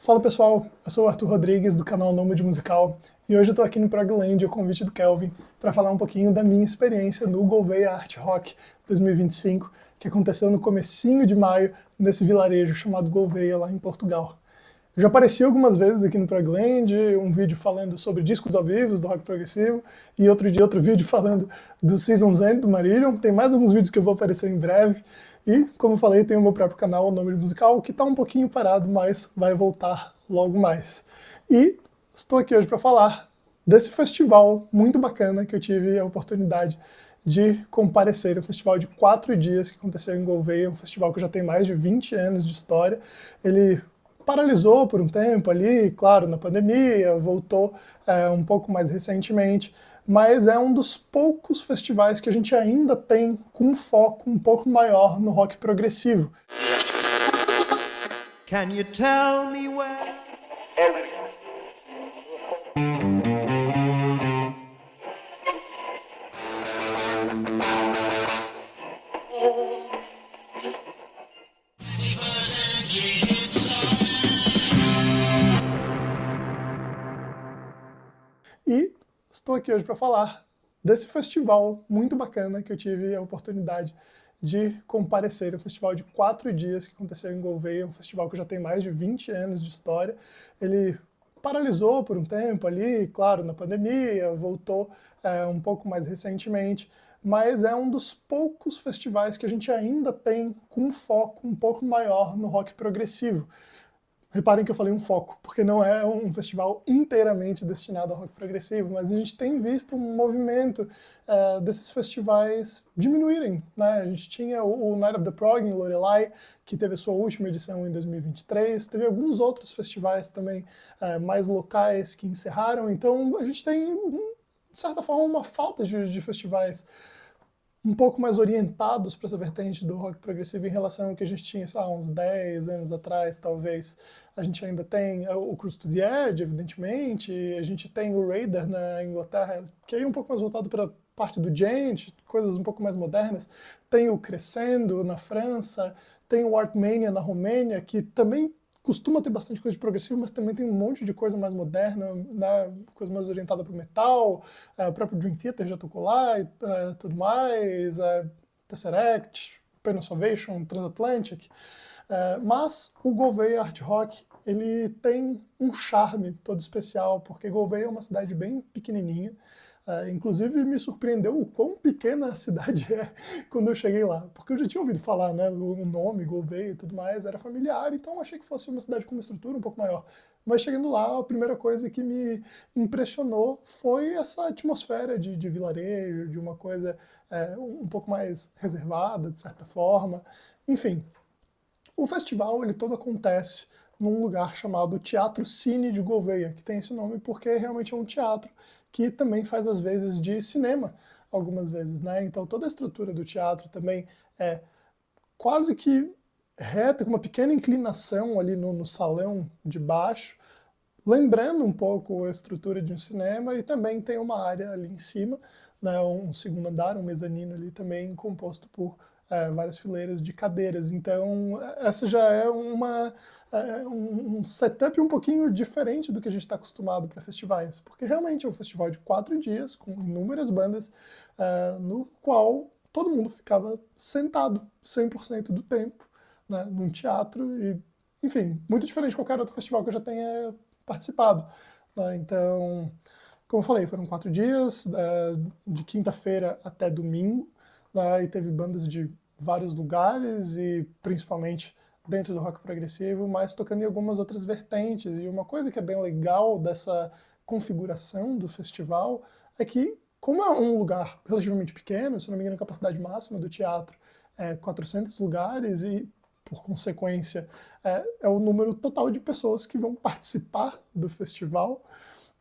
Fala pessoal, eu sou o Arthur Rodrigues do canal Nômade Musical e hoje eu estou aqui no Progland, ao convite do Kelvin, para falar um pouquinho da minha experiência no Gouveia Art Rock 2025, que aconteceu no comecinho de maio, nesse vilarejo chamado Gouveia, lá em Portugal. Eu já apareci algumas vezes aqui no Progland, um vídeo falando sobre discos ao vivo do rock progressivo, e outro vídeo falando do Season's End do Marillion. Tem mais alguns vídeos que eu vou aparecer em breve. E, como eu falei, tem o meu próprio canal, o Nômade Musical, que está um pouquinho parado, mas vai voltar logo mais. E estou aqui hoje para falar desse festival muito bacana que eu tive a oportunidade de comparecer. Um festival de 4 dias que aconteceu em Gouveia, um festival que já tem mais de 20 anos de história. Ele paralisou por um tempo ali, claro, na pandemia, voltou um pouco mais recentemente, mas é um dos poucos festivais que a gente ainda tem com um foco um pouco maior no rock progressivo. Can you tell me where? E estou aqui hoje para falar desse festival muito bacana que eu tive a oportunidade de comparecer. Um festival de 4 dias que aconteceu em Gouveia, um festival que já tem mais de 20 anos de história. Ele paralisou por um tempo ali, claro, na pandemia, voltou um pouco mais recentemente, mas é um dos poucos festivais que a gente ainda tem com um foco um pouco maior no rock progressivo. Reparem que eu falei um foco, porque não é um festival inteiramente destinado ao rock progressivo, mas a gente tem visto um movimento desses festivais diminuírem, né? A gente tinha o Night of the Prog em Lorelai, que teve a sua última edição em 2023, teve alguns outros festivais também mais locais que encerraram, então a gente tem, de certa forma, uma falta de festivais um pouco mais orientados para essa vertente do rock progressivo em relação ao que a gente tinha, sei lá, uns 10 anos atrás, talvez. A gente ainda tem o Cruise to the Edge, evidentemente, a gente tem o Raider na Inglaterra, que é um pouco mais voltado para a parte do Djent, coisas um pouco mais modernas. Tem o Crescendo na França, tem o Artmania na Romênia, que também costuma ter bastante coisa de progressivo, mas também tem um monte de coisa mais moderna, né, coisa mais orientada para o metal, o próprio Dream Theater já tocou lá, e tudo mais, Tesseract, Pain of Salvation, Transatlantic, mas o Gouveia Art Rock, ele tem um charme todo especial, porque Gouveia é uma cidade bem pequenininha. Inclusive me surpreendeu o quão pequena a cidade é quando eu cheguei lá, porque eu já tinha ouvido falar, né, o nome, Gouveia e tudo mais, era familiar, então achei que fosse uma cidade com uma estrutura um pouco maior. Mas chegando lá, a primeira coisa que me impressionou foi essa atmosfera de vilarejo, de uma coisa um pouco mais reservada, de certa forma. Enfim, o festival ele todo acontece num lugar chamado Teatro Cine de Gouveia, que tem esse nome porque realmente é um teatro que também faz às vezes de cinema, algumas vezes, né? Então toda a estrutura do teatro também é quase que reta, com uma pequena inclinação ali no salão de baixo, lembrando um pouco a estrutura de um cinema, e também tem uma área ali em cima, né, um segundo andar, um mezanino ali também composto por várias fileiras de cadeiras. Então essa já é um setup um pouquinho diferente do que a gente está acostumado para festivais, porque realmente é um festival de 4 dias, com inúmeras bandas, no qual todo mundo ficava sentado 100% do tempo, né, num teatro, e enfim, muito diferente de qualquer outro festival que eu já tenha participado, né? Então, como eu falei, foram 4 dias, de quinta-feira até domingo, né? E teve bandas de vários lugares e principalmente dentro do rock progressivo, mas tocando em algumas outras vertentes. E uma coisa que é bem legal dessa configuração do festival é que, como é um lugar relativamente pequeno, se não me engano a capacidade máxima do teatro é 400 lugares, e por consequência, é o número total de pessoas que vão participar do festival.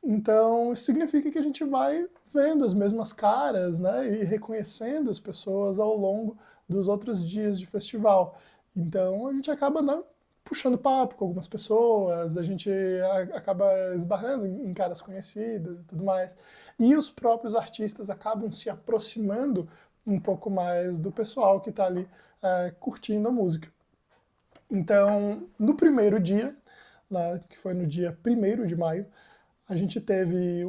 Então, isso significa que a gente vai vendo as mesmas caras, né, e reconhecendo as pessoas ao longo dos outros dias de festival. Então, a gente acaba, né, puxando papo com algumas pessoas, a gente acaba esbarrando em caras conhecidas e tudo mais. E os próprios artistas acabam se aproximando um pouco mais do pessoal que está ali curtindo a música. Então, no primeiro dia, que foi no dia 1º de maio. A gente teve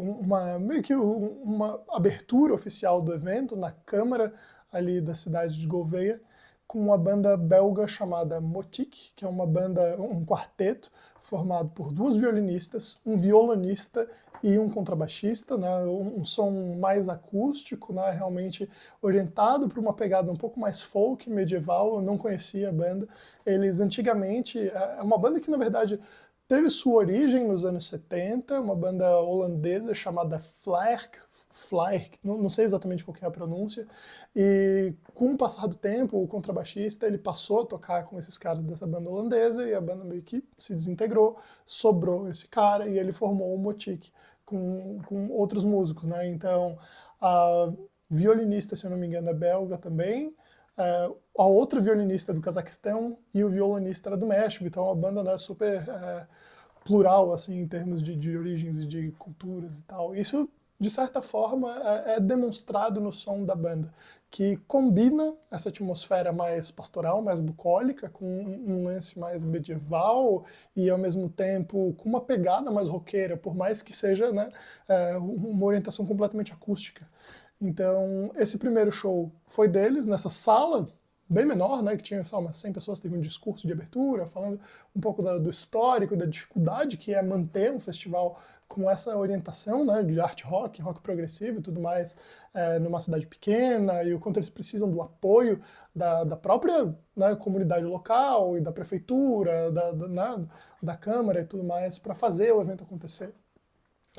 meio que uma abertura oficial do evento na Câmara ali da cidade de Gouveia, com uma banda belga chamada Motique, que é uma banda, um quarteto, formado por 2 violinistas, um violonista e um contrabaixista, né, um som mais acústico, né, realmente orientado para uma pegada um pouco mais folk, medieval. Eu não conhecia a banda. Eles antigamente, é uma banda que na verdade teve sua origem nos anos 70, uma banda holandesa chamada Flerk, não sei exatamente qual que é a pronúncia, e com o passar do tempo, o contrabaixista ele passou a tocar com esses caras dessa banda holandesa, e a banda meio que se desintegrou, sobrou esse cara, e ele formou o Motique com outros músicos, né? Então, a violinista, se eu não me engano, é belga também, a outra violinista é do Cazaquistão e o violonista era do México, então é uma banda, né, super plural, assim, em termos de origens e de culturas e tal. Isso, de certa forma, é demonstrado no som da banda, que combina essa atmosfera mais pastoral, mais bucólica, com um lance mais medieval e, ao mesmo tempo, com uma pegada mais roqueira, por mais que seja, né, uma orientação completamente acústica. Então, esse primeiro show foi deles, nessa sala bem menor, né, que tinha só umas 100 pessoas, teve um discurso de abertura, falando um pouco do histórico, da dificuldade que é manter um festival com essa orientação, né, de art rock, rock progressivo e tudo mais, numa cidade pequena, e o quanto eles precisam do apoio da própria, né, comunidade local e da prefeitura, da Câmara e tudo mais, para fazer o evento acontecer.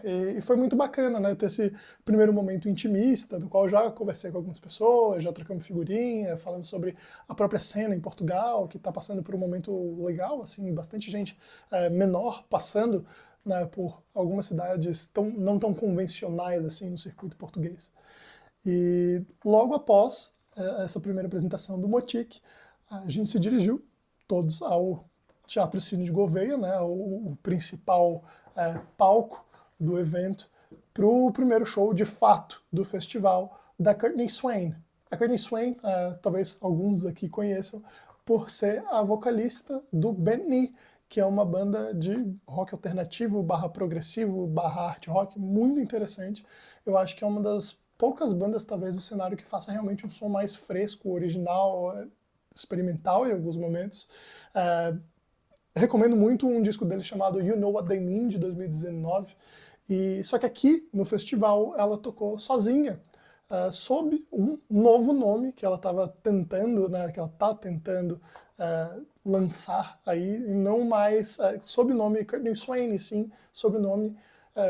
E foi muito bacana, né, ter esse primeiro momento intimista, do qual eu já conversei com algumas pessoas, já trocamos figurinha, falando sobre a própria cena em Portugal, que está passando por um momento legal, assim, bastante gente menor passando, né, por algumas cidades não tão convencionais assim no circuito português. E logo após essa primeira apresentação do Motique, a gente se dirigiu todos ao Teatro Cine de Gouveia, né, o principal palco do evento, para o primeiro show de fato do festival da Courtney Swain. A Courtney Swain, talvez alguns aqui conheçam, por ser a vocalista do Bent que é uma banda de rock alternativo, /progressivo, /art rock, muito interessante. Eu acho que é uma das poucas bandas, talvez, do cenário que faça realmente um som mais fresco, original, experimental em alguns momentos. Recomendo muito um disco deles chamado You Know What They Mean, de 2019. Só que aqui, no festival, ela tocou sozinha, sob um novo nome que ela estava tentando, né, que ela está tentando lançar aí, e não mais sob o nome Courtney Swain, e sim sob o nome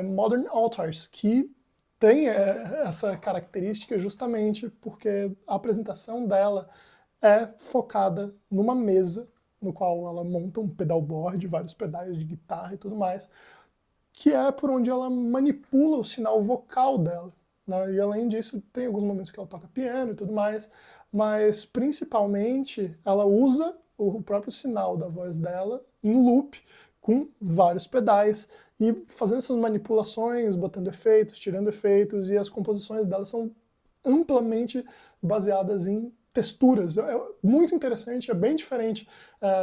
Modern Altars, que tem essa característica justamente porque a apresentação dela é focada numa mesa, no qual ela monta um pedalboard, vários pedais de guitarra e tudo mais, que é por onde ela manipula o sinal vocal dela, né? E além disso, tem alguns momentos que ela toca piano e tudo mais, mas principalmente ela usa o próprio sinal da voz dela em loop, com vários pedais, e fazendo essas manipulações, botando efeitos, tirando efeitos, e as composições dela são amplamente baseadas em texturas. É muito interessante, é bem diferente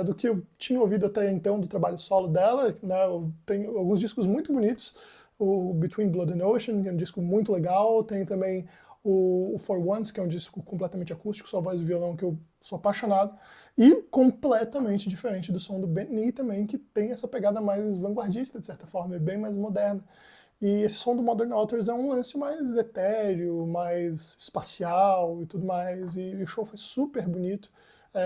do que eu tinha ouvido até então do trabalho solo dela, né? Tem alguns discos muito bonitos, o Between Blood and Ocean, que é um disco muito legal, tem também o For Once, que é um disco completamente acústico, só voz e violão, que eu sou apaixonado, e completamente diferente do som do Bent também, que tem essa pegada mais vanguardista, de certa forma, e bem mais moderna. E esse som do Modern Altars é um lance mais etéreo, mais espacial e tudo mais, e o show foi super bonito.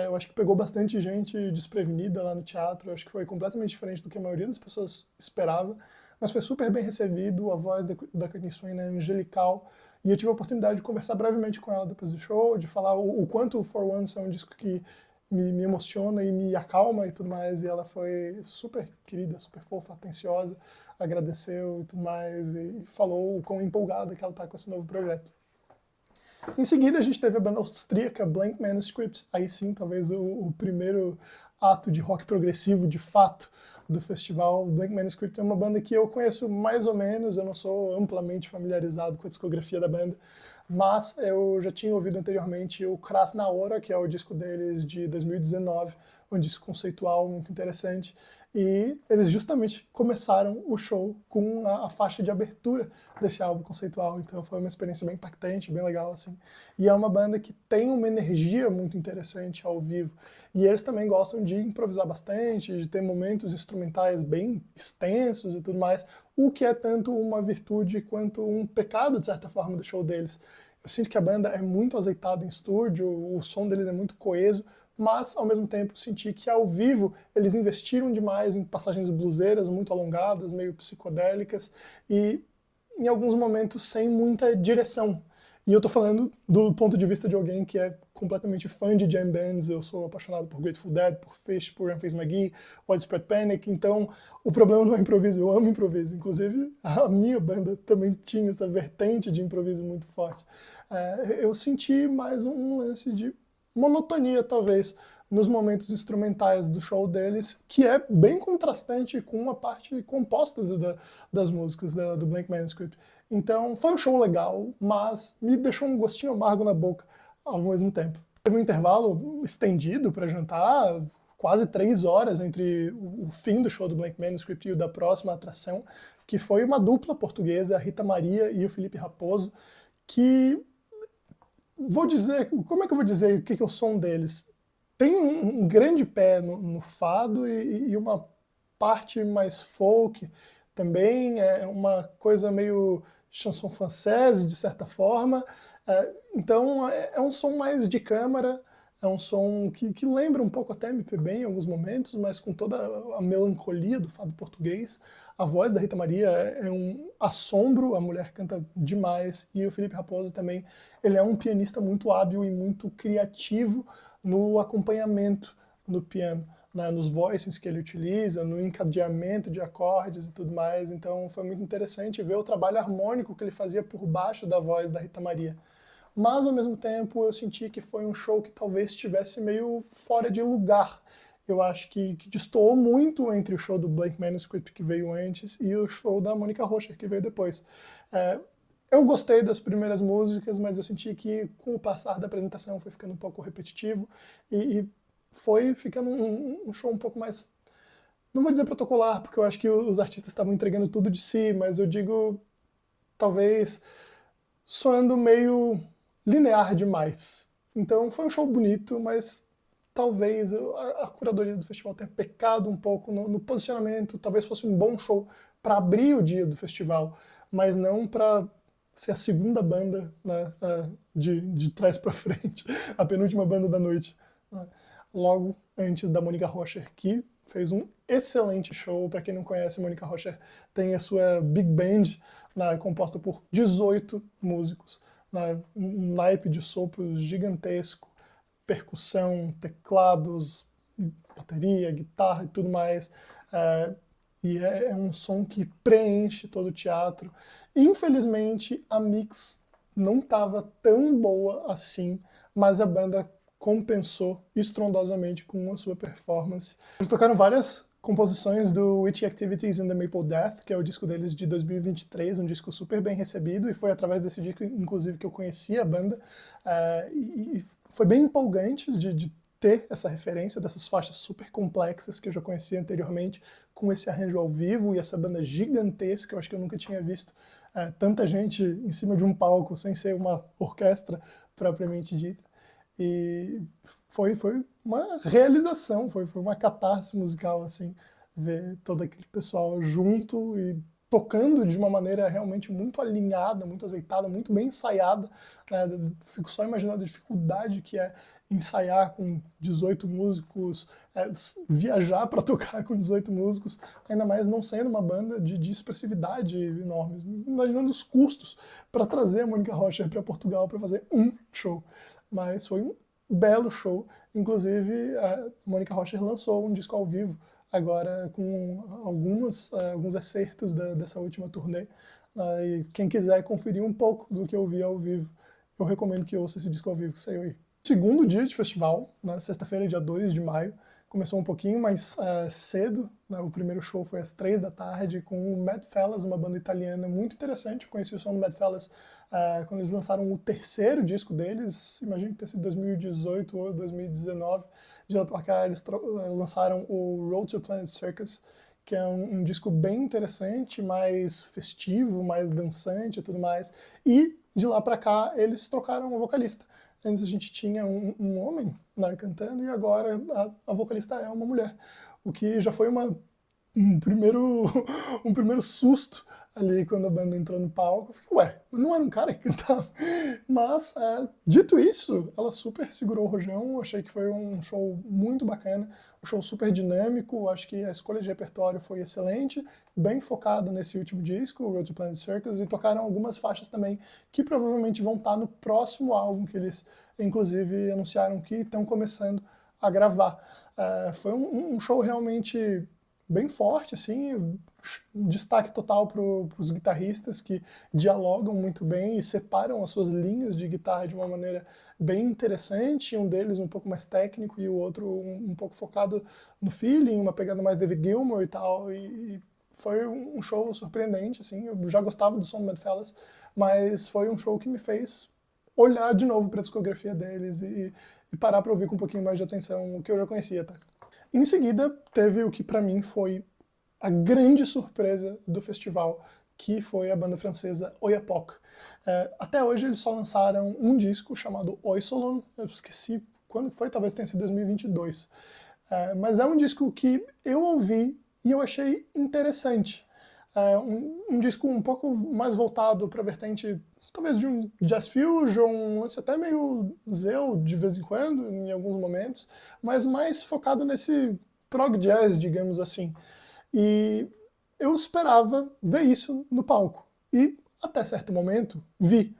Eu acho que pegou bastante gente desprevenida lá no teatro, eu acho que foi completamente diferente do que a maioria das pessoas esperava, mas foi super bem recebido, a voz da Courtney Swain é angelical, e eu tive a oportunidade de conversar brevemente com ela depois do show, de falar o quanto o For Once é um disco que me emociona e me acalma e tudo mais, e ela foi super querida, super fofa, atenciosa, agradeceu e tudo mais, e falou o quão empolgada que ela está com esse novo projeto. Em seguida, a gente teve a banda austríaca Blank Manuscript, aí sim, talvez o primeiro ato de rock progressivo de fato do festival. Blank Manuscript é uma banda que eu conheço mais ou menos, eu não sou amplamente familiarizado com a discografia da banda, mas eu já tinha ouvido anteriormente o Krasna Hora, que é o disco deles de 2019, um disco conceitual muito interessante. E eles justamente começaram o show com a faixa de abertura desse álbum conceitual, então foi uma experiência bem impactante, bem legal, assim. E é uma banda que tem uma energia muito interessante ao vivo, e eles também gostam de improvisar bastante, de ter momentos instrumentais bem extensos e tudo mais, o que é tanto uma virtude quanto um pecado, de certa forma, do show deles. Eu sinto que a banda é muito azeitada em estúdio, o som deles é muito coeso, mas ao mesmo tempo senti que ao vivo eles investiram demais em passagens bluseiras muito alongadas, meio psicodélicas e em alguns momentos sem muita direção. E eu tô falando do ponto de vista de alguém que é completamente fã de jam bands, eu sou apaixonado por Grateful Dead, por Phish, por Run McGee, Widespread Panic, então o problema não é improviso, eu amo improviso. Inclusive a minha banda também tinha essa vertente de improviso muito forte. Eu senti mais um lance de monotonia, talvez, nos momentos instrumentais do show deles, que é bem contrastante com a parte composta das músicas do Blank Manuscript. Então, foi um show legal, mas me deixou um gostinho amargo na boca ao mesmo tempo. Teve um intervalo estendido para jantar, quase 3 horas entre o fim do show do Blank Manuscript e o da próxima atração, que foi uma dupla portuguesa, a Rita Maria e o Felipe Raposo, que vou dizer, como é que eu vou dizer o que é o som deles? Tem um grande pé no fado e uma parte mais folk também, é uma coisa meio chanson française, de certa forma. Então é um som mais de câmara, é um som que lembra um pouco até MPB em alguns momentos, mas com toda a melancolia do fado português. A voz da Rita Maria é um assombro, a mulher canta demais, e o Felipe Raposo também, ele é um pianista muito hábil e muito criativo no acompanhamento no piano, né, nos voicings que ele utiliza, no encadeamento de acordes e tudo mais. Então foi muito interessante ver o trabalho harmônico que ele fazia por baixo da voz da Rita Maria. Mas, ao mesmo tempo, eu senti que foi um show que talvez estivesse meio fora de lugar. Eu acho que destoou muito entre o show do Blank Manuscript, que veio antes, e o show da Mônica Rocher, que veio depois. Eu gostei das primeiras músicas, mas eu senti que, com o passar da apresentação, foi ficando um pouco repetitivo, e foi ficando um show um pouco mais... Não vou dizer protocolar, porque eu acho que os artistas estavam entregando tudo de si, mas eu digo, talvez, soando meio linear demais. Então foi um show bonito, mas talvez a curadoria do festival tenha pecado um pouco no posicionamento. Talvez fosse um bom show para abrir o dia do festival, mas não para ser a segunda banda, né, de trás para frente, a penúltima banda da noite, né, logo antes da Mônica Rocher, que fez um excelente show. Para quem não conhece, Mônica Rocher tem a sua big band, né, composta por 18 músicos, né, um naipe de sopros gigantesco, percussão, teclados, bateria, guitarra e tudo mais. E é um som que preenche todo o teatro. Infelizmente, a mix não estava tão boa assim, mas a banda compensou estrondosamente com a sua performance. Eles tocaram várias composições do Witchy Activities and the Maple Death, que é o disco deles de 2023, um disco super bem recebido, e foi através desse disco, inclusive, que eu conheci a banda. E foi bem empolgante de ter essa referência dessas faixas super complexas que eu já conhecia anteriormente, com esse arranjo ao vivo e essa banda gigantesca. Eu acho que eu nunca tinha visto tanta gente em cima de um palco sem ser uma orquestra propriamente dita. E foi uma realização, foi uma catarse musical, assim, ver todo aquele pessoal junto e tocando de uma maneira realmente muito alinhada, muito azeitada, muito bem ensaiada. Né? Fico só imaginando a dificuldade que é ensaiar com 18 músicos, viajar para tocar com 18 músicos, ainda mais não sendo uma banda de expressividade enorme. Imaginando os custos para trazer a Mônica Rocher para Portugal para fazer um show. Mas foi um belo show. Inclusive, a Mônica Rocher lançou um disco ao vivo, agora com alguns excertos dessa última turnê. E quem quiser conferir um pouco do que eu vi ao vivo, eu recomendo que ouça esse disco ao vivo que saiu aí. Segundo dia de festival, na sexta-feira, dia 2 de maio, começou um pouquinho mais cedo, né? O primeiro show foi às 3 da tarde, com o Mad Fellas, uma banda italiana muito interessante. Eu conheci o som do Mad Fellas quando eles lançaram o terceiro disco deles, imagino que tenha sido 2018 ou 2019, De lá pra cá, eles lançaram o Road to Planet Circus, que é um disco bem interessante, mais festivo, mais dançante e tudo mais. E de lá pra cá, eles trocaram o vocalista. Antes a gente tinha um homem, né, cantando, e agora a vocalista é uma mulher. O que já foi um primeiro, um primeiro susto ali quando a banda entrou no palco. Eu fiquei, ué, não era um cara que cantava? Mas, dito isso, ela super segurou o rojão. Achei que foi um show muito bacana, um show super dinâmico. Acho que a escolha de repertório foi excelente, bem focado nesse último disco, o Road to Planet Circus, e tocaram algumas faixas também que provavelmente vão estar no próximo álbum, que eles, inclusive, anunciaram que estão começando a gravar. Foi um show realmente bem forte, assim, destaque total para os guitarristas que dialogam muito bem e separam as suas linhas de guitarra de uma maneira bem interessante, um deles um pouco mais técnico e o outro um pouco focado no feeling, uma pegada mais David Gilmour e tal, e foi um show surpreendente, assim. Eu já gostava do som do Bedfellows, mas foi um show que me fez olhar de novo para a discografia deles e parar para ouvir com um pouquinho mais de atenção o que eu já conhecia, tá? Em seguida, teve o que para mim foi a grande surpresa do festival, que foi a banda francesa Oyapock. Até hoje eles só lançaram um disco chamado Oisolon, eu esqueci quando foi, talvez tenha sido 2022. Mas é um disco que eu ouvi e eu achei interessante. Um disco um pouco mais voltado para a vertente talvez de um jazz fusion, um lance até meio Zeu de vez em quando, em alguns momentos, mas mais focado nesse prog jazz, digamos assim. E eu esperava ver isso no palco. E até certo momento vi.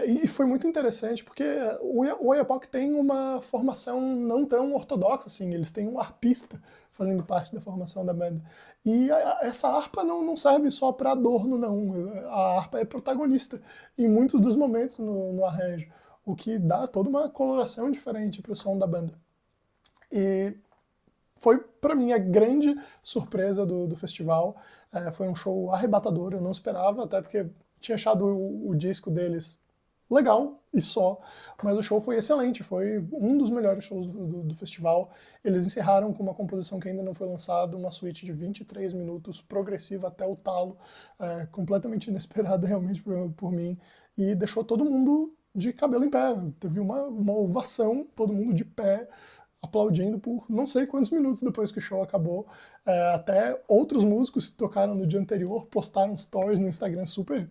E foi muito interessante porque o Oyapock tem uma formação não tão ortodoxa assim, eles têm um arpista fazendo parte da formação da banda. E essa harpa não serve só para adorno, não. A harpa é protagonista em muitos dos momentos no arranjo, o que dá toda uma coloração diferente para o som da banda. E foi, para mim, a grande surpresa do festival. Foi um show arrebatador, eu não esperava, até porque tinha achado o disco deles legal e só, mas o show foi excelente, foi um dos melhores shows do festival. Eles encerraram com uma composição que ainda não foi lançada, uma suíte de 23 minutos, progressiva até o talo, completamente inesperada realmente por mim, e deixou todo mundo de cabelo em pé. Teve uma ovação, todo mundo de pé, aplaudindo por não sei quantos minutos depois que o show acabou. Até outros músicos que tocaram no dia anterior postaram stories no Instagram super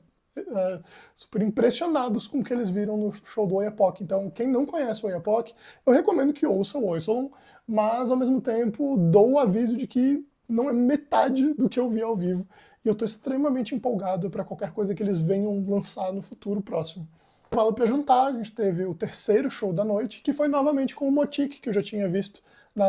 impressionados com o que eles viram no show do Oyapock. Então, quem não conhece o Oyapock, eu recomendo que ouça o Oisolon, mas ao mesmo tempo dou o aviso de que não é metade do que eu vi ao vivo, e eu estou extremamente empolgado para qualquer coisa que eles venham lançar no futuro próximo. Falo para jantar, a gente teve o terceiro show da noite, que foi novamente com o Motik, que eu já tinha visto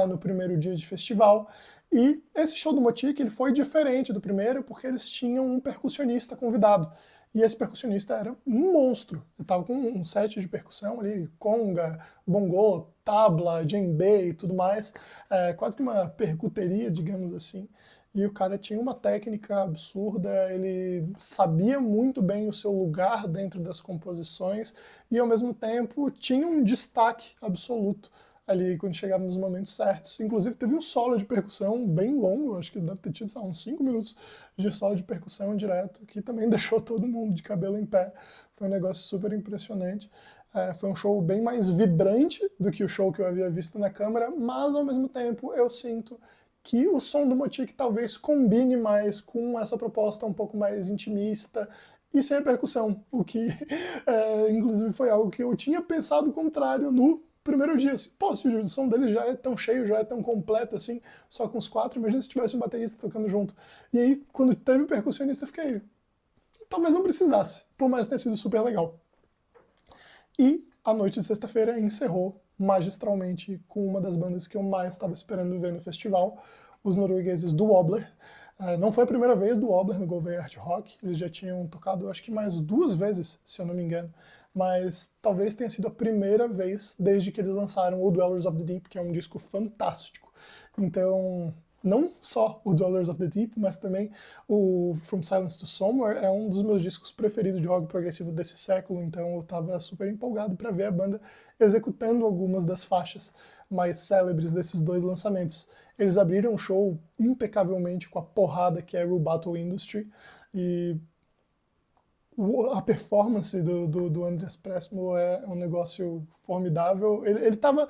no primeiro dia de festival. E esse show do Motik ele foi diferente do primeiro, porque eles tinham um percussionista convidado. E esse percussionista era um monstro. Ele estava com um set de percussão ali, conga, bongô, tabla, djembe e tudo mais. Quase que uma percuteria, digamos assim. E o cara tinha uma técnica absurda, ele sabia muito bem o seu lugar dentro das composições e, ao mesmo tempo, tinha um destaque absoluto ali quando chegava nos momentos certos. Inclusive, teve um solo de percussão bem longo, acho que deve ter tido uns 5 minutos de solo de percussão direto, que também deixou todo mundo de cabelo em pé. Foi um negócio super impressionante. Foi um show bem mais vibrante do que o show que eu havia visto na câmera, mas, ao mesmo tempo, eu sinto que o som do Motik talvez combine mais com essa proposta um pouco mais intimista e sem a percussão, o que inclusive foi algo que eu tinha pensado o contrário no primeiro dia. Assim, pô, se o som dele já é tão cheio, já é tão completo assim, só com os 4, imagina se tivesse um baterista tocando junto. E aí, quando teve o percussionista, eu fiquei, talvez não precisasse, por mais ter sido super legal. E a noite de sexta-feira encerrou magistralmente com uma das bandas que eu mais estava esperando ver no festival, os noruegueses do Wobbler. Não foi a primeira vez do Wobbler no Gouveia Art Rock, eles já tinham tocado acho que mais 2 vezes, se eu não me engano, mas talvez tenha sido a primeira vez desde que eles lançaram o Dwellers of the Deep, que é um disco fantástico. Então, não só o Dwellers of the Deep, mas também o From Silence to Somewhere é um dos meus discos preferidos de rock progressivo desse século, então eu estava super empolgado para ver a banda executando algumas das faixas mais célebres desses dois lançamentos. Eles abriram o show impecavelmente com a porrada que é Rubato Industry, e a performance do Andreas Pressmo é um negócio formidável. Ele estava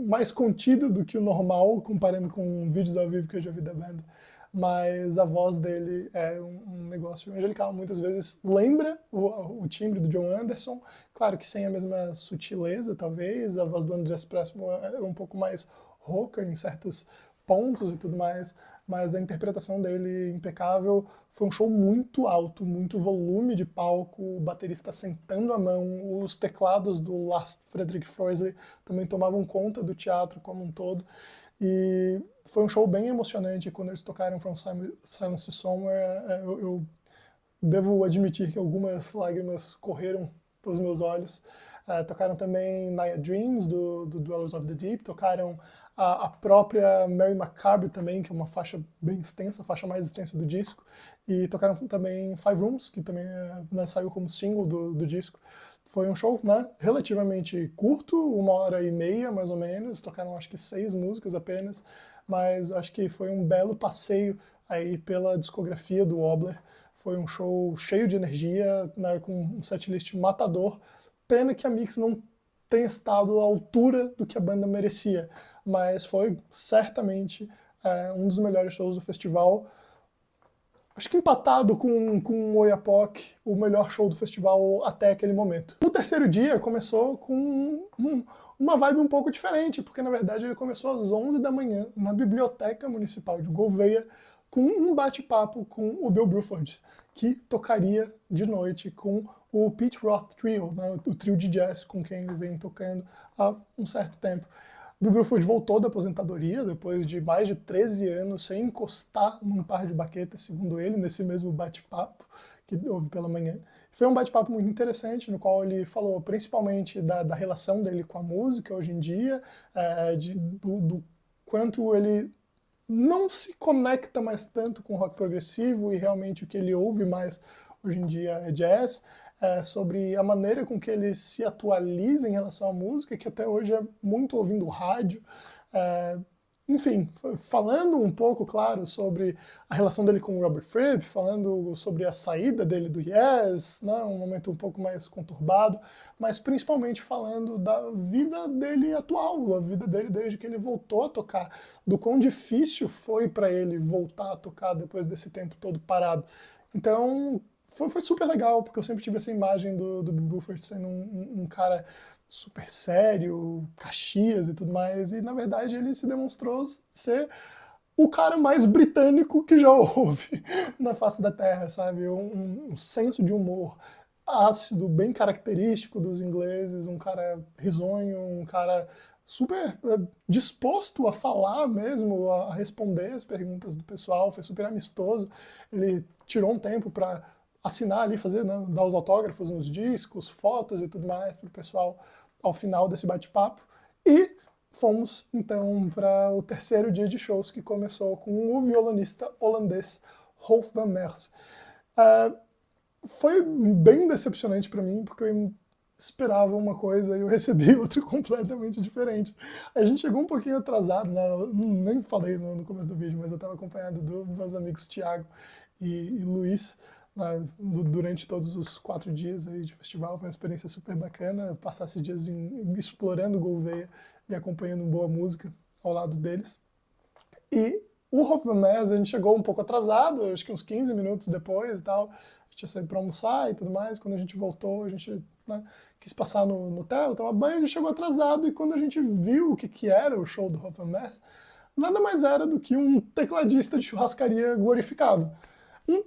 mais contido do que o normal, comparando com vídeos ao vivo que eu já vi da banda. Mas a voz dele é um negócio angelical. Muitas vezes lembra o timbre do John Anderson, claro que sem a mesma sutileza, talvez. A voz do Andreas Pressmo é um pouco mais rouca em certos pontos e tudo mais, mas a interpretação dele impecável. Foi um show muito alto, muito volume de palco, o baterista sentando a mão, os teclados do Lars Fredrik Frøsli também tomavam conta do teatro como um todo. E foi um show bem emocionante. Quando eles tocaram From Silence to Somewhere, eu devo admitir que algumas lágrimas correram pelos meus olhos. Tocaram também Naya Dreams, do Dwellers of the Deep, tocaram a própria Mary McCarthy também, que é uma faixa bem extensa, a faixa mais extensa do disco, e tocaram também Five Rooms, que também saiu como single do disco. Foi um show, né, relativamente curto, 1h30 mais ou menos, tocaram acho que 6 músicas apenas, mas acho que foi um belo passeio aí pela discografia do Wobbler. Foi um show cheio de energia, né, com um setlist matador. Pena que a Mix não tenha estado à altura do que a banda merecia, mas foi certamente um dos melhores shows do festival. Acho que empatado com o Oiapoque, o melhor show do festival até aquele momento. O terceiro dia começou com uma vibe um pouco diferente, porque na verdade ele começou às 11 da manhã na Biblioteca Municipal de Gouveia, com um bate-papo com o Bill Bruford, que tocaria de noite com o Pete Roth Trio, né, o trio de jazz com quem ele vem tocando há um certo tempo. Bill Bruford voltou da aposentadoria depois de mais de 13 anos sem encostar num par de baquetas, segundo ele, nesse mesmo bate-papo que houve pela manhã. Foi um bate-papo muito interessante, no qual ele falou principalmente da relação dele com a música hoje em dia, do quanto ele não se conecta mais tanto com o rock progressivo e realmente o que ele ouve mais hoje em dia é jazz, sobre a maneira com que ele se atualiza em relação à música, que até hoje é muito ouvindo rádio. Enfim, falando um pouco, claro, sobre a relação dele com o Robert Fripp, falando sobre a saída dele do Yes, né, um momento um pouco mais conturbado, mas principalmente falando da vida dele atual, a vida dele desde que ele voltou a tocar, do quão difícil foi para ele voltar a tocar depois desse tempo todo parado. Então, foi super legal, porque eu sempre tive essa imagem do Bill Bruford sendo um cara super sério, Caxias e tudo mais, e na verdade ele se demonstrou ser o cara mais britânico que já houve na face da Terra, sabe? Um senso de humor ácido, bem característico dos ingleses, um cara risonho, um cara super disposto a falar mesmo, a responder as perguntas do pessoal, foi super amistoso. Ele tirou um tempo para assinar ali, fazer, né, dar os autógrafos nos discos, fotos e tudo mais para o pessoal ao final desse bate-papo. E fomos então para o terceiro dia de shows, que começou com o violonista holandês Rolf van Mers. Foi bem decepcionante para mim, porque eu esperava uma coisa e eu recebi outra completamente diferente. A gente chegou um pouquinho atrasado, né? Nem falei no começo do vídeo, mas eu estava acompanhado dos meus amigos Thiago e Luiz, né, durante todos os 4 dias aí de festival. Foi uma experiência super bacana, passar esses dias explorando Gouveia e acompanhando boa música ao lado deles. E o Rolf van Mers, a gente chegou um pouco atrasado, acho que uns 15 minutos depois e tal. A gente ia sair para almoçar e tudo mais. Quando a gente voltou, a gente, né, quis passar no hotel, tomar banho, a gente chegou atrasado. E quando a gente viu o que era o show do Rolf van Mers, nada mais era do que um tecladista de churrascaria glorificado. Um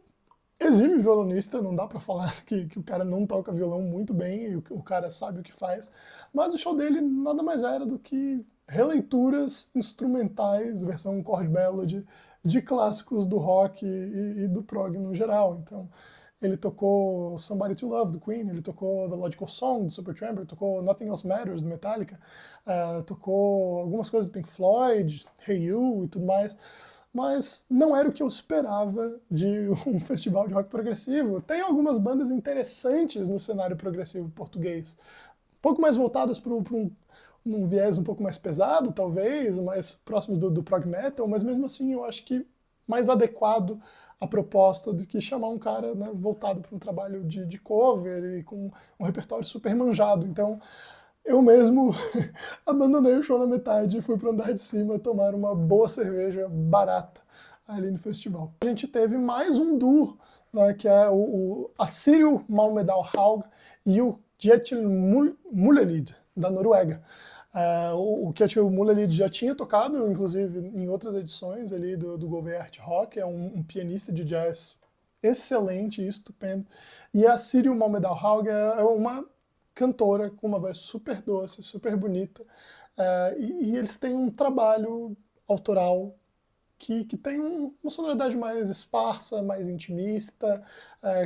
exímio violonista, não dá para falar que o cara não toca violão muito bem, e o cara sabe o que faz, mas o show dele nada mais era do que releituras instrumentais, versão chord melody, de clássicos do rock e do prog no geral. Então, ele tocou Somebody to Love, do Queen, ele tocou The Logical Song, do Supertramp, ele tocou Nothing Else Matters, do Metallica, tocou algumas coisas do Pink Floyd, Hey You e tudo mais. mas não era o que eu esperava de um festival de rock progressivo. Tem algumas bandas interessantes no cenário progressivo português, um pouco mais voltadas para um viés um pouco mais pesado, talvez, mais próximos do prog metal, mas mesmo assim eu acho que mais adequado à proposta do que chamar um cara, né, voltado para um trabalho de cover e com um repertório super manjado. Então, eu mesmo abandonei o show na metade e fui para o andar de cima tomar uma boa cerveja barata ali no festival. A gente teve mais um duo, né, que é o Assírio Malmedal Haug e o Kjetil Mullelid, da Noruega. O Kjetil Mullelid já tinha tocado, inclusive, em outras edições ali do Gouveia Art Rock, é um pianista de jazz excelente e estupendo. E a Assírio Malmedal Haug é uma cantora com uma voz super doce, super bonita, e eles têm um trabalho autoral que tem uma sonoridade mais esparsa, mais intimista,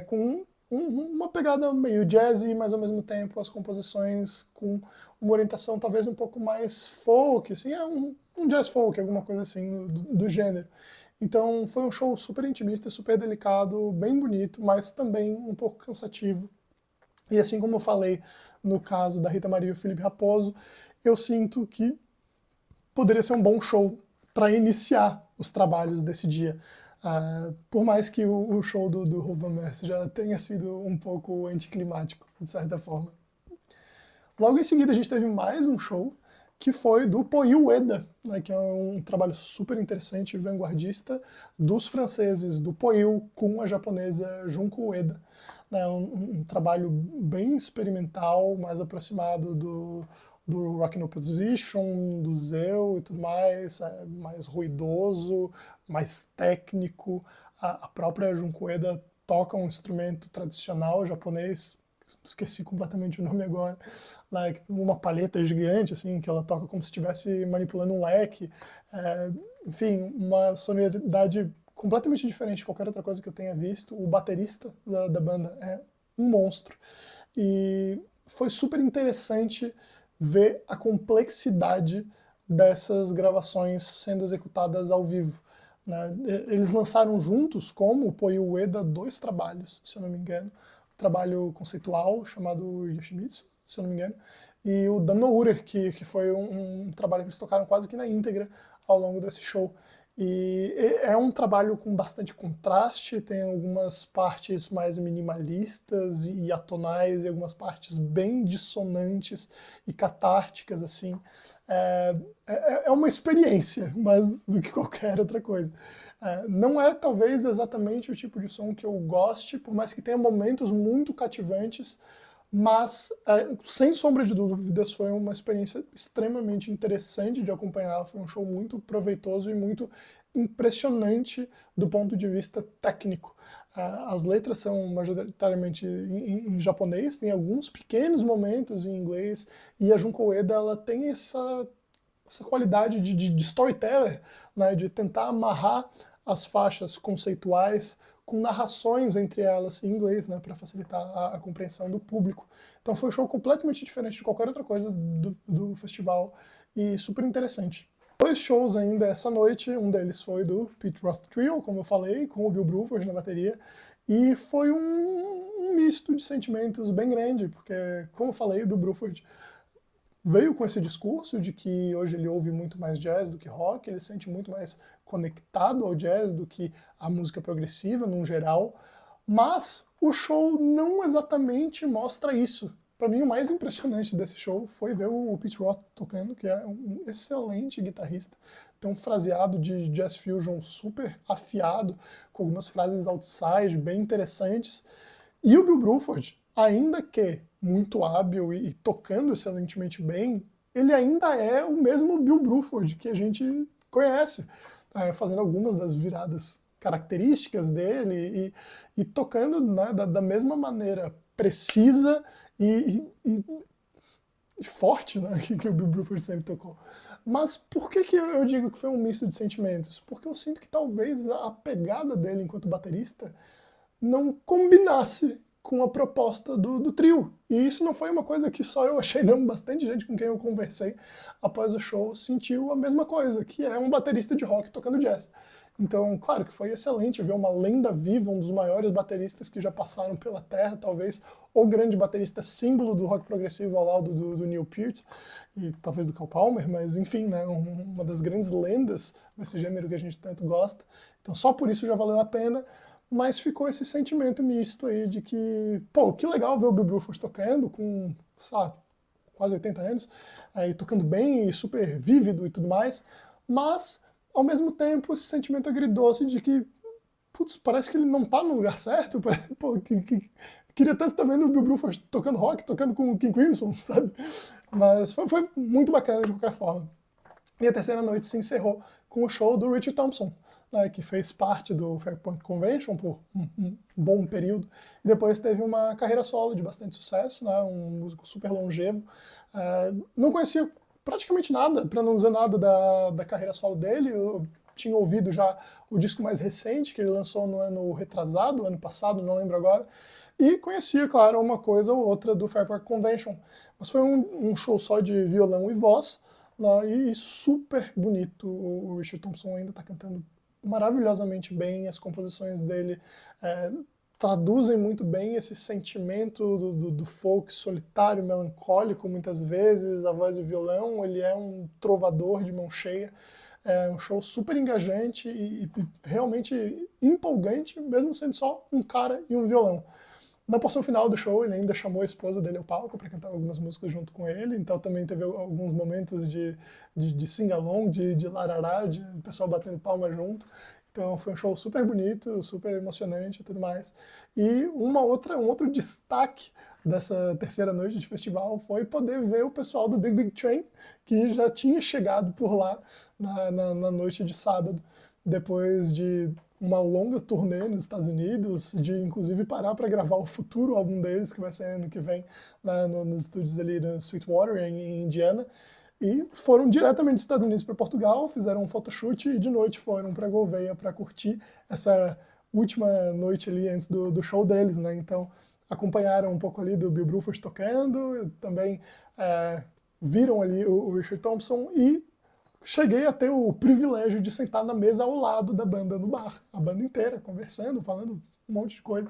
com uma pegada meio jazzy, mas ao mesmo tempo as composições com uma orientação talvez um pouco mais folk, assim, um jazz folk, alguma coisa assim do gênero. Então foi um show super intimista, super delicado, bem bonito, mas também um pouco cansativo. E assim como eu falei no caso da Rita Maria e o Felipe Raposo, eu sinto que poderia ser um bom show para iniciar os trabalhos desse dia. Por mais que o show do Ruvan Mers já tenha sido um pouco anticlimático, de certa forma. Logo em seguida a gente teve mais um show, que foi do Poiu Ueda, né, que é um trabalho super interessante e vanguardista dos franceses do Poiu com a japonesa Junko Ueda. Né, um trabalho bem experimental, mais aproximado do Rock No Position, do Zeu e tudo mais, mais ruidoso, mais técnico. A própria Junko Ueda toca um instrumento tradicional japonês, esqueci completamente o nome agora, uma palheta gigante, assim, que ela toca como se estivesse manipulando um leque. Enfim, uma sonoridade completamente diferente de qualquer outra coisa que eu tenha visto. O baterista da banda é um monstro. E foi super interessante ver a complexidade dessas gravações sendo executadas ao vivo. Né? Eles lançaram juntos, como o Poiu Ueda, 2 trabalhos, se eu não me engano. Um trabalho conceitual chamado Yoshimitsu, se eu não me engano, e o Damno Urer, que foi um trabalho que eles tocaram quase que na íntegra ao longo desse show. E é um trabalho com bastante contraste, tem algumas partes mais minimalistas e atonais, e algumas partes bem dissonantes e catárticas, assim. É uma experiência, mais do que qualquer outra coisa. Não é, talvez, exatamente o tipo de som que eu goste, por mais que tenha momentos muito cativantes, mas, sem sombra de dúvidas, foi uma experiência extremamente interessante de acompanhar. Foi um show muito proveitoso e muito impressionante do ponto de vista técnico. As letras são majoritariamente em japonês, tem alguns pequenos momentos em inglês, e a Junko Ueda, ela tem essa qualidade de storyteller, né, de tentar amarrar as faixas conceituais com narrações entre elas em inglês, né, para facilitar a compreensão do público. Então foi um show completamente diferente de qualquer outra coisa do festival e super interessante. 2 shows ainda essa noite, um deles foi do Pete Roth Trio, como eu falei, com o Bill Bruford na bateria, e foi um misto de sentimentos bem grande, porque, como eu falei, o Bill Bruford veio com esse discurso de que hoje ele ouve muito mais jazz do que rock, ele se sente muito mais conectado ao jazz do que a música progressiva, num geral, mas o show não exatamente mostra isso. Para mim, o mais impressionante desse show foi ver o Pete Roth tocando, que é um excelente guitarrista, tem um fraseado de jazz fusion super afiado, com algumas frases outside bem interessantes, e o Bill Bruford, ainda que muito hábil e tocando excelentemente bem, ele ainda é o mesmo Bill Bruford que a gente conhece, fazendo algumas das viradas características dele e tocando, né, da mesma maneira precisa e forte, né, que o Bill Bruford sempre tocou. Mas por que eu digo que foi um misto de sentimentos? Porque eu sinto que talvez a pegada dele enquanto baterista não combinasse com a proposta do trio. E isso não foi uma coisa que só eu achei, não. Bastante gente com quem eu conversei após o show sentiu a mesma coisa, que é um baterista de rock tocando jazz. Então, claro que foi excelente ver uma lenda viva, um dos maiores bateristas que já passaram pela Terra, talvez o grande baterista símbolo do rock progressivo ao lado do Neil Peart e talvez do Cal Palmer, mas enfim, né, uma das grandes lendas desse gênero que a gente tanto gosta. Então, só por isso já valeu a pena. Mas ficou esse sentimento misto aí de que, pô, que legal ver o Bill Bruford tocando com, sei lá, quase 80 anos, aí tocando bem e super vívido e tudo mais, mas, ao mesmo tempo, esse sentimento agridoce de que, putz, parece que ele não tá no lugar certo, pô, queria tanto também no Bill Bruford tocando rock, tocando com o King Crimson, sabe? Mas foi muito bacana de qualquer forma. E a terceira noite se encerrou com o show do Richie Thompson, né, que fez parte do Fairport Convention por um bom período, e depois teve uma carreira solo de bastante sucesso, né, um músico super longevo. Não conhecia praticamente nada, para não dizer nada da carreira solo dele. Eu tinha ouvido já o disco mais recente, que ele lançou no ano retrasado, ano passado, não lembro agora, e conhecia, claro, uma coisa ou outra do Fairport Convention, mas foi um show só de violão e voz, lá, e super bonito. O Richard Thompson ainda está cantando maravilhosamente bem, as composições dele traduzem muito bem esse sentimento do folk solitário, melancólico, muitas vezes, a voz e o violão. Ele é um trovador de mão cheia. É um show super engajante e realmente empolgante, mesmo sendo só um cara e um violão. Na porção final do show, ele ainda chamou a esposa dele ao palco para cantar algumas músicas junto com ele, então também teve alguns momentos de sing-along, de larará, de pessoal batendo palma junto. Então foi um show super bonito, super emocionante e tudo mais. E um outro destaque dessa terceira noite de festival foi poder ver o pessoal do Big Big Train, que já tinha chegado por lá na noite de sábado, depois de uma longa turnê nos Estados Unidos, de inclusive parar para gravar o futuro álbum deles, que vai ser ano que vem, nos estúdios ali na Sweetwater, em Indiana. E foram diretamente dos Estados Unidos para Portugal, fizeram um photoshoot e de noite foram para Gouveia para curtir essa última noite ali antes do show deles, né? Então acompanharam um pouco ali do Bill Bruford tocando, também viram ali o Richard Thompson e cheguei a ter o privilégio de sentar na mesa ao lado da banda no bar, a banda inteira, conversando, falando um monte de coisa,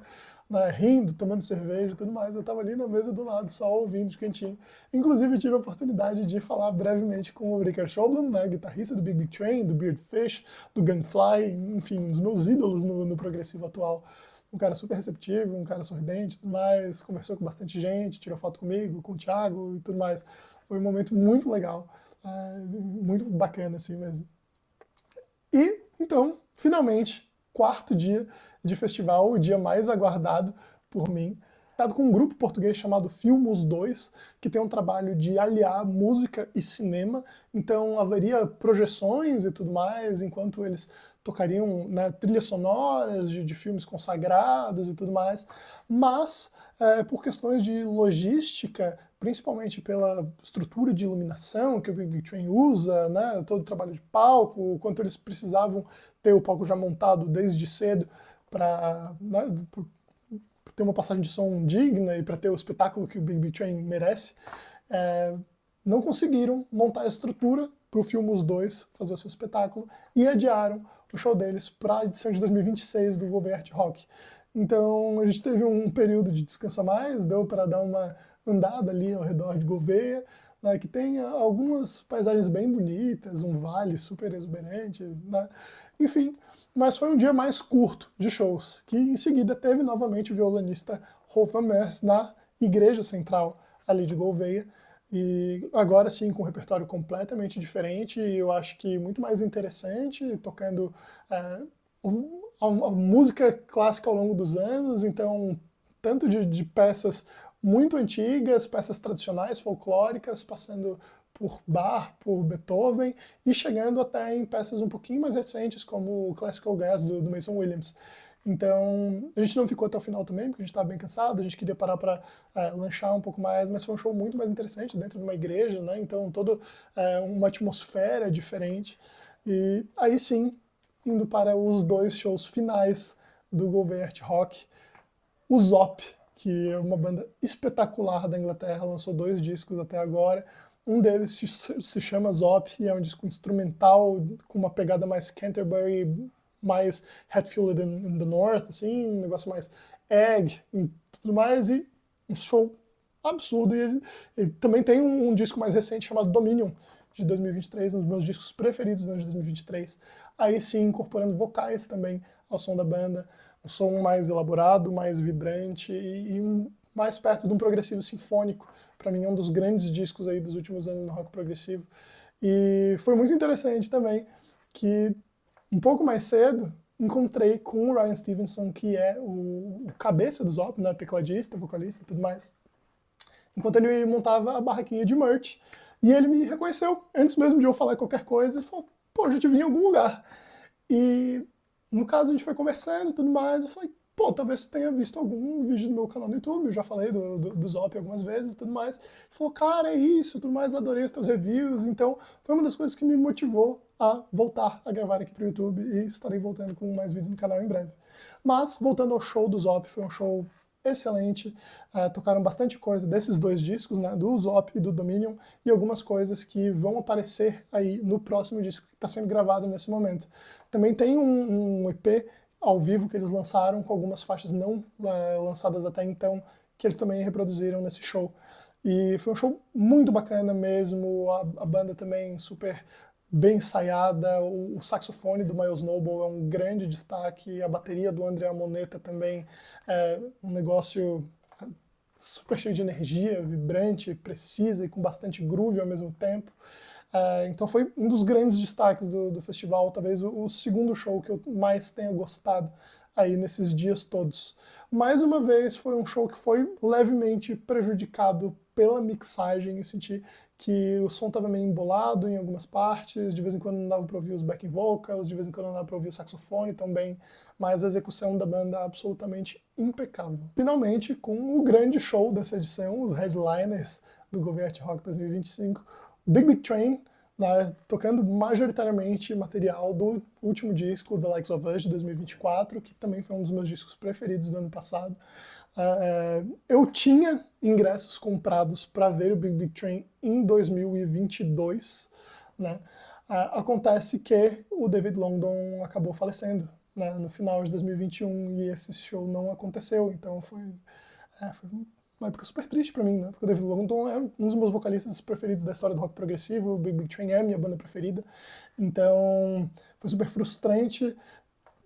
né, rindo, tomando cerveja e tudo mais. Eu estava ali na mesa do lado, só ouvindo de cantinho. Inclusive, tive a oportunidade de falar brevemente com o Rickard Schoblum, né, guitarrista do Big Big Train, do Beardfish, do Gunfly, enfim, um dos meus ídolos no progressivo atual. Um cara super receptivo, um cara sorridente e tudo mais, conversou com bastante gente, tirou foto comigo, com o Thiago e tudo mais. Foi um momento muito legal. Muito bacana assim mesmo. E então, finalmente, quarto dia de festival, o dia mais aguardado por mim, com um grupo português chamado Filmos 2, que tem um trabalho de aliar música e cinema. Então haveria projeções e tudo mais, enquanto eles tocariam, né, trilhas sonoras de filmes consagrados e tudo mais, mas por questões de logística, principalmente pela estrutura de iluminação que o Big Big Train usa, né, todo o trabalho de palco, o quanto eles precisavam ter o palco já montado desde cedo para, né, ter uma passagem de som digna e para ter o espetáculo que o Big Big Train merece, não conseguiram montar a estrutura para o Filmos 2 fazer o seu espetáculo e adiaram o show deles para a edição de 2026 do Gouveia Art Rock. Então a gente teve um período de descanso a mais, deu para dar uma andada ali ao redor de Gouveia, né, que tem algumas paisagens bem bonitas, um vale super exuberante, né? Enfim, mas foi um dia mais curto de shows, que em seguida teve novamente o violonista Rolf Mers na igreja central ali de Gouveia, e agora sim com um repertório completamente diferente, e eu acho que muito mais interessante, tocando a música clássica ao longo dos anos, então tanto de peças muito antigas, peças tradicionais, folclóricas, passando por Bach, por Beethoven, e chegando até em peças um pouquinho mais recentes, como o Classical Gas do Mason Williams. Então, a gente não ficou até o final também, porque a gente estava bem cansado, a gente queria parar para lanchar um pouco mais, mas foi um show muito mais interessante dentro de uma igreja, né? Então, toda uma atmosfera diferente. E aí sim, indo para os dois shows finais do Gouveia Art Rock, o Zop, que é uma banda espetacular da Inglaterra, lançou 2 discos até agora. Um deles se chama Zop e é um disco instrumental com uma pegada mais Canterbury, mais Hatfield in the North, assim, um negócio mais Egg e tudo mais, e um show absurdo. E ele também tem um disco mais recente chamado Dominion, de 2023, um dos meus discos preferidos do ano de 2023. Aí sim, incorporando vocais também ao som da banda, um som mais elaborado, mais vibrante e mais perto de um progressivo sinfônico. Para mim é um dos grandes discos aí dos últimos anos no rock progressivo. E foi muito interessante também que um pouco mais cedo encontrei com o Ryan Stevenson, que é o cabeça do Zop, né, tecladista, vocalista e tudo mais, enquanto ele montava a barraquinha de merch. E ele me reconheceu, antes mesmo de eu falar qualquer coisa, ele falou, pô, já te vi em algum lugar. E, no caso, a gente foi conversando e tudo mais, eu falei, pô, talvez você tenha visto algum vídeo do meu canal no YouTube, eu já falei do Zop algumas vezes e tudo mais. Ele falou, cara, é isso, tudo mais, adorei os teus reviews. Então, foi uma das coisas que me motivou a voltar a gravar aqui pro YouTube e estarei voltando com mais vídeos no canal em breve. Mas, voltando ao show do Zop, foi um show excelente, tocaram bastante coisa desses dois discos, né, do Zop e do Dominion, e algumas coisas que vão aparecer aí no próximo disco que está sendo gravado nesse momento. Também tem um EP ao vivo que eles lançaram com algumas faixas não lançadas até então, que eles também reproduziram nesse show. E foi um show muito bacana mesmo, a banda também super bem ensaiada, o saxofone do Miles Noble é um grande destaque, a bateria do Andrea Moneta também é um negócio super cheio de energia, vibrante, precisa e com bastante groove ao mesmo tempo. Então foi um dos grandes destaques do festival, talvez o segundo show que eu mais tenha gostado aí nesses dias todos. Mais uma vez, foi um show que foi levemente prejudicado pela mixagem. Eu senti que o som estava meio embolado em algumas partes, de vez em quando não dava para ouvir os backing vocals, de vez em quando não dava para ouvir o saxofone também, mas a execução da banda é absolutamente impecável. Finalmente, com o grande show dessa edição, os headliners do Gouveia Rock 2025, Big Big Train, né, tocando majoritariamente material do último disco, The Likes of Us, de 2024, que também foi um dos meus discos preferidos do ano passado. Eu tinha ingressos comprados para ver o Big Big Train em 2022, né? Acontece que o David Longdon acabou falecendo, né, no final de 2021 e esse show não aconteceu, então foi uma época super triste pra mim, né? Porque o David Longdon é um dos meus vocalistas preferidos da história do rock progressivo, o Big Big Train é a minha banda preferida, então foi super frustrante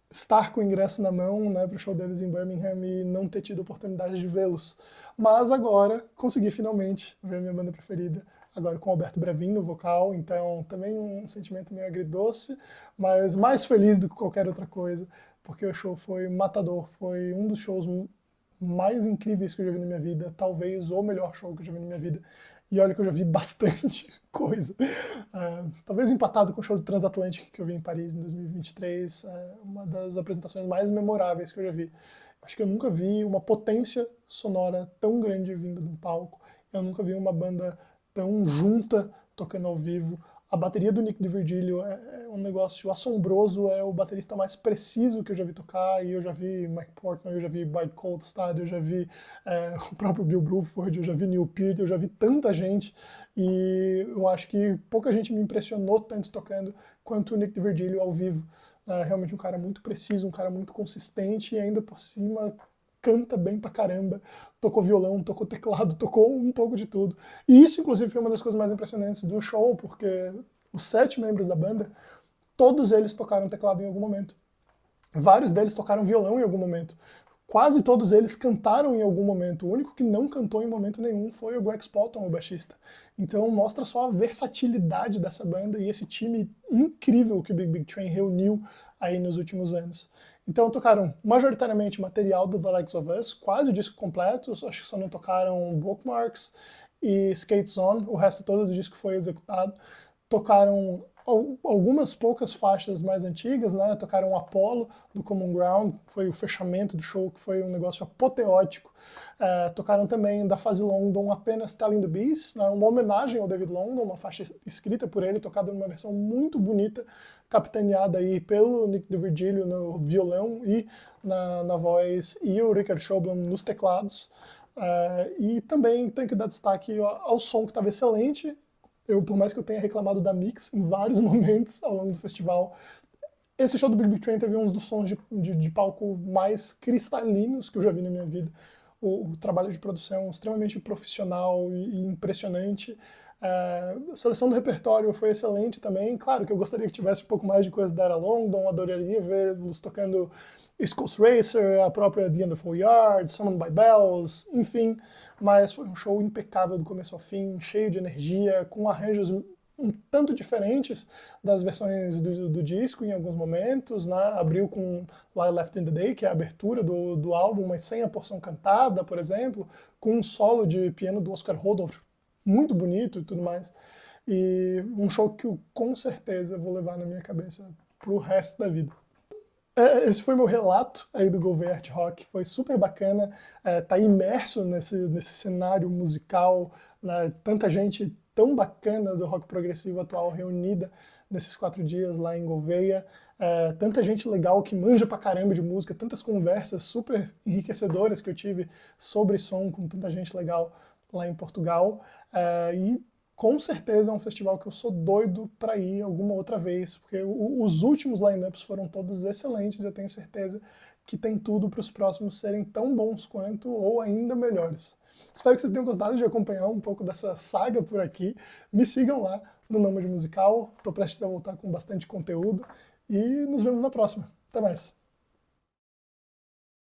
estar com o ingresso na mão, né, pro show deles em Birmingham e não ter tido a oportunidade de vê-los. Mas agora consegui finalmente ver a minha banda preferida, agora com o Alberto Brevin no vocal, então também um sentimento meio agridoce, mas mais feliz do que qualquer outra coisa, porque o show foi matador, foi um dos shows mais incríveis que eu já vi na minha vida, talvez o melhor show que eu já vi na minha vida. E olha que eu já vi bastante coisa. Talvez empatado com o show do Transatlantic que eu vi em Paris em 2023, uma das apresentações mais memoráveis que eu já vi. Acho que eu nunca vi uma potência sonora tão grande vindo de um palco. Eu nunca vi uma banda tão junta tocando ao vivo. A bateria do Nick DiVirgilio é um negócio assombroso, é o baterista mais preciso que eu já vi tocar, e eu já vi Mike Portnoy, eu já vi Bart Coldstad, eu já vi o próprio Bill Bruford, eu já vi Neil Peart, eu já vi tanta gente, e eu acho que pouca gente me impressionou tanto tocando quanto o Nick DiVirgilio ao vivo. É realmente um cara muito preciso, um cara muito consistente, e ainda por cima canta bem pra caramba, tocou violão, tocou teclado, tocou um pouco de tudo. E isso, inclusive, foi uma das coisas mais impressionantes do show, porque os 7 membros da banda, todos eles tocaram teclado em algum momento. Vários deles tocaram violão em algum momento. Quase todos eles cantaram em algum momento. O único que não cantou em momento nenhum foi o Greg Spalton, o baixista. Então mostra só a versatilidade dessa banda e esse time incrível que o Big Big Train reuniu aí nos últimos anos. Então tocaram majoritariamente material do The Likes of Us, quase o disco completo, acho que só não tocaram Bookmarks e Skates On, o resto todo do disco foi executado. Tocaram algumas poucas faixas mais antigas, né? Tocaram Apollo, do Common Ground, foi o fechamento do show, que foi um negócio apoteótico. Tocaram também da fase Longdon apenas Telling the Beast, né? Uma homenagem ao David Longdon, uma faixa escrita por ele, tocada numa versão muito bonita, capitaneada aí pelo Nick DiVirgilio no violão e na voz, e o Richard Sjoblom nos teclados. E também tenho que dar destaque ao som, que estava excelente. Por mais que eu tenha reclamado da mix em vários momentos ao longo do festival, Esse show do Big Big Train teve um dos sons de palco mais cristalinos que eu já vi na minha vida. O trabalho de produção extremamente profissional e impressionante. A seleção do repertório foi excelente também. Claro que eu gostaria que tivesse um pouco mais de coisa da Era London, adoraria vê-los tocando East Coast Racer, a própria The Under 4 Yards, Summoned by Bells, enfim. Mas foi um show impecável do começo ao fim, cheio de energia, com arranjos um tanto diferentes das versões do disco em alguns momentos, né? Abriu com Lie Left in the Day, que é a abertura do álbum, mas sem a porção cantada, por exemplo, com um solo de piano do Oscar Rudolph, muito bonito e tudo mais. E um show que eu com certeza vou levar na minha cabeça pro resto da vida. Esse foi meu relato aí do Gouveia Art Rock, foi super bacana, tá imerso nesse cenário musical, né? Tanta gente tão bacana do rock progressivo atual reunida nesses 4 dias lá em Gouveia, tanta gente legal que manja pra caramba de música, tantas conversas super enriquecedoras que eu tive sobre som com tanta gente legal lá em Portugal, e com certeza é um festival que eu sou doido para ir alguma outra vez, porque os últimos lineups foram todos excelentes e eu tenho certeza que tem tudo para os próximos serem tão bons quanto ou ainda melhores. Espero que vocês tenham gostado de acompanhar um pouco dessa saga por aqui. Me sigam lá no Nômade Musical, estou prestes a voltar com bastante conteúdo e nos vemos na próxima. Até mais!